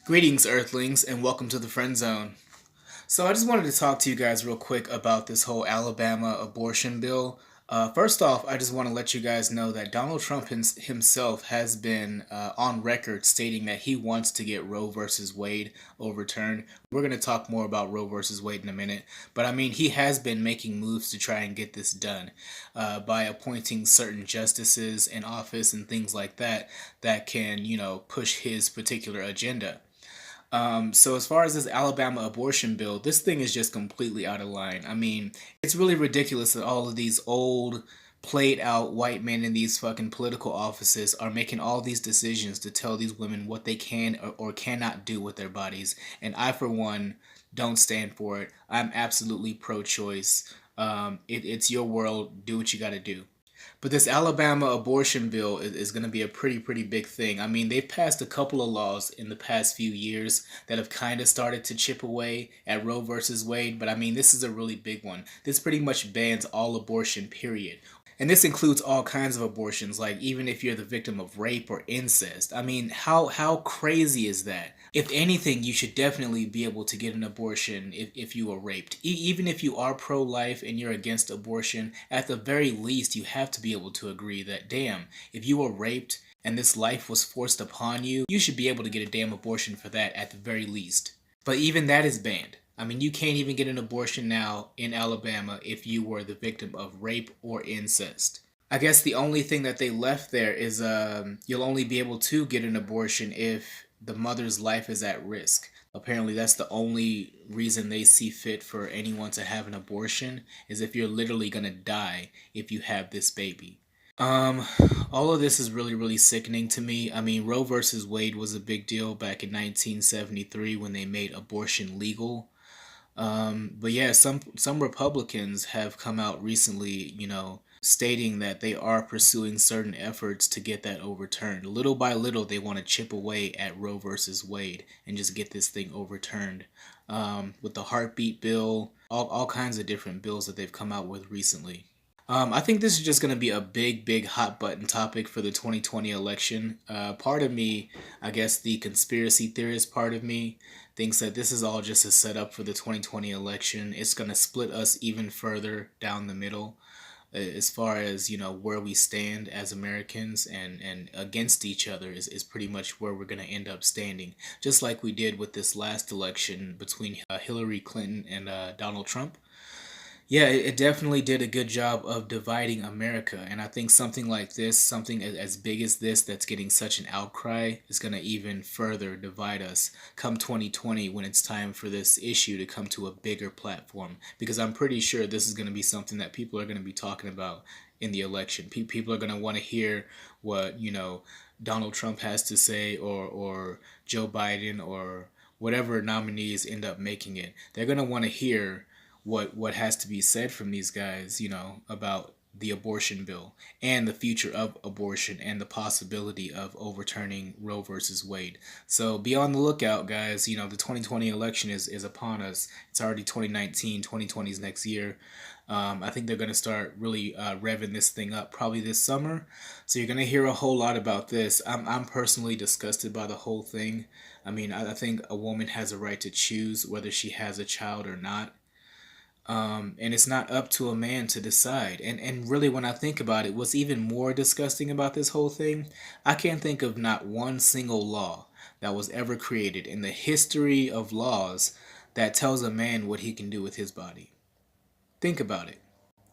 Greetings, Earthlings, and welcome to the Friend Zone. So, I just wanted to talk to you guys real quick about this whole Alabama abortion bill. First off, I just want to let you guys know that Donald Trump himself has been on record stating that he wants to get Roe versus Wade overturned. We're going to talk more about Roe versus Wade in a minute, but I mean, he has been making moves to try and get this done by appointing certain justices in office and things like that that can, push his particular agenda. So as far as this Alabama abortion bill, this thing is just completely out of line. I mean, it's really ridiculous that all of these old, played out white men in these fucking political offices are making all these decisions to tell these women what they can or cannot do with their bodies. And I, for one, don't stand for it. I'm absolutely pro-choice. It's your world. Do what you got to do. But this Alabama abortion bill is going to be a pretty big thing. I mean, they've passed a couple of laws in the past few years that have kind of started to chip away at Roe versus Wade, but I mean, this is a really big one. This pretty much bans all abortion, period. And this includes all kinds of abortions, like even if you're the victim of rape or incest. I mean, how crazy is that? If anything, you should definitely be able to get an abortion if you were raped. Even if you are pro-life and you're against abortion, at the very least, you have to be able to agree that, damn, if you were raped and this life was forced upon you, you should be able to get a damn abortion for that at the very least. But even that is banned. I mean, you can't even get an abortion now in Alabama if you were the victim of rape or incest. I guess the only thing that they left there is you'll only be able to get an abortion if the mother's life is at risk. Apparently, that's the only reason they see fit for anyone to have an abortion is if you're literally gonna die if you have this baby. Um, all of this is really sickening to me. I mean, Roe versus Wade was a big deal back in 1973 when they made abortion legal. But yeah, some Republicans have come out recently, stating that they are pursuing certain efforts to get that overturned. Little by little, they want to chip away at Roe versus Wade and just get this thing overturned. With the heartbeat bill, all kinds of different bills that they've come out with recently. I think this is just going to be a big hot button topic for the 2020 election. Part of me, I guess the conspiracy theorist part of me, thinks that this is all just a setup for the 2020 election. It's going to split us even further down the middle as far as, where we stand as Americans and against each other is pretty much where we're going to end up standing. Just like we did with this last election between Hillary Clinton and Donald Trump. Yeah, it definitely did a good job of dividing America. And I think something like this, something as big as this that's getting such an outcry, is going to even further divide us come 2020 when it's time for this issue to come to a bigger platform. Because I'm pretty sure this is going to be something that people are going to be talking about in the election. People are going to want to hear what, Donald Trump has to say or Joe Biden or whatever nominees end up making it. They're going to want to hear what has to be said from these guys, about the abortion bill and the future of abortion and the possibility of overturning Roe versus Wade. So be on the lookout, guys. The 2020 election is upon us. It's already 2019. 2020 is next year. I think they're going to start really revving this thing up probably this summer. So you're going to hear a whole lot about this. I'm personally disgusted by the whole thing. I mean, I think a woman has a right to choose whether she has a child or not. And it's not up to a man to decide. And really, when I think about it, what's even more disgusting about this whole thing, I can't think of not one single law that was ever created in the history of laws that tells a man what he can do with his body. Think about it.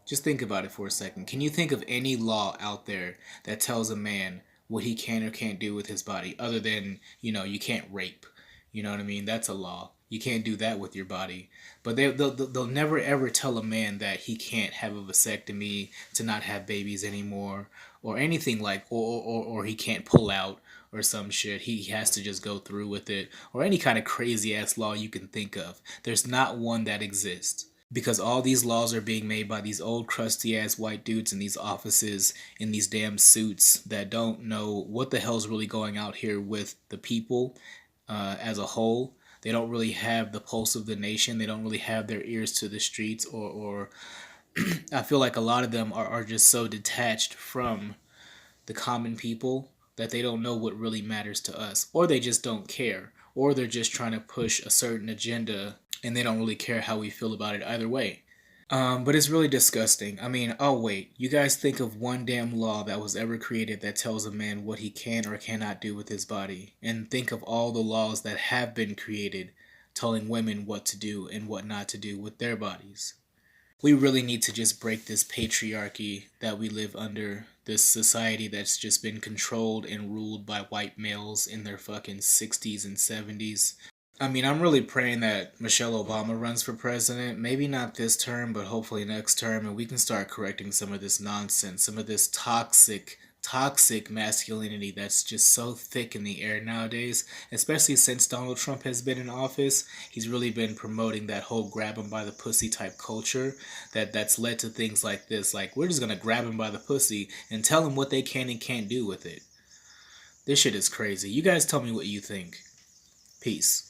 Just think about it for a second. Can you think of any law out there that tells a man what he can or can't do with his body other than, you can't rape? You know what I mean? That's a law. You can't do that with your body. But they'll never ever tell a man that he can't have a vasectomy, to not have babies anymore, or anything like, or he can't pull out or some shit. He has to just go through with it, or any kind of crazy ass law you can think of. There's not one that exists. Because all these laws are being made by these old crusty ass white dudes in these offices in these damn suits that don't know what the hell's really going out here with the people as a whole. They don't really have the pulse of the nation. They don't really have their ears to the streets, or I feel like a lot of them are just so detached from the common people that they don't know what really matters to us, or they just don't care, or they're just trying to push a certain agenda and they don't really care how we feel about it either way. But it's really disgusting. I mean, oh wait, you guys think of one damn law that was ever created that tells a man what he can or cannot do with his body, and think of all the laws that have been created telling women what to do and what not to do with their bodies. We really need to just break this patriarchy that we live under, this society that's just been controlled and ruled by white males in their fucking 60s and 70s. I mean, I'm really praying that Michelle Obama runs for president. Maybe not this term, but hopefully next term, and we can start correcting some of this nonsense, some of this toxic masculinity that's just so thick in the air nowadays, especially since Donald Trump has been in office. He's really been promoting that whole grab him by the pussy type culture that's led to things like this. Like, we're just going to grab him by the pussy and tell him what they can and can't do with it. This shit is crazy. You guys tell me what you think. Peace.